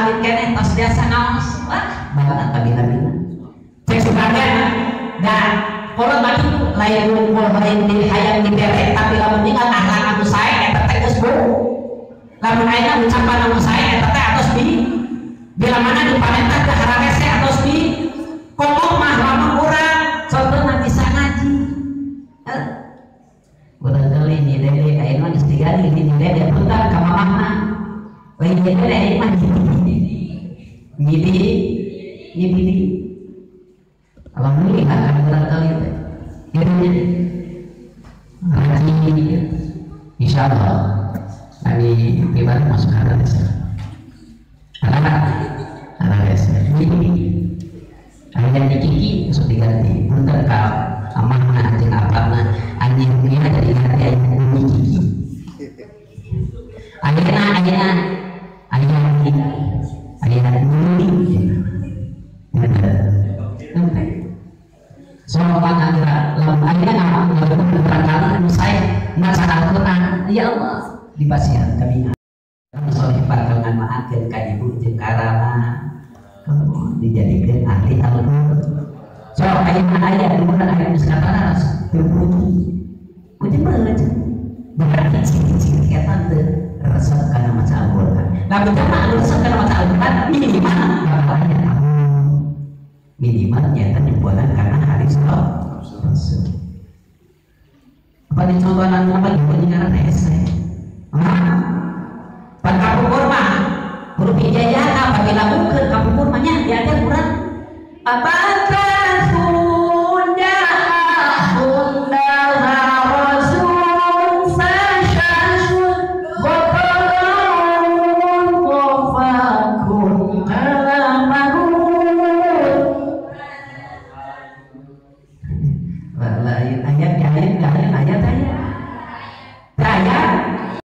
alit keneh tos biasa ngaos wah banget kabina-bina cek sukarnya dan kalau bagi lain ngumpul lain di hayang dibere tapi lamun ingat akhlak anu sae eta teh geus bu lamun ayeuna ucapan anu sae eta teh atos di bila mana diparentah ke haramese atos di kokok mah lamun urang contohna bisa ngaji urang deui ni dede ayeuna geus digali ni dede punten ka mamahna lain dede ayeuna mah ngidi alhamdulillah kan barangkali itu haji insya Allah nanti ibarat masuk haram anak ini ayah dikiki masuk diganti bentar kau amanah anjing apa anjing ini ada di hati ayah dikiki ayah soal akhirnya lamun akhirnya ngapain berangkali saya maca Al-Quran ya Allah dibasihan kami soleh parangan maakeun ka ibu jeung karama dijadikeun ahli Al-Quran soal aya di mana aya misalkan puji beuleuh berarti ciri-ciri eta teu resep kana maca Al-Quran lamun teu resep kana maca Al-Quran minimal nyata dibuatan karena hari Rasul. Apa dicontohan apa dibuat dengan esai? Pan kapupur mah huruf hijaiyah apa dilakukan kapupur mahnya diajar kurang apakah ayat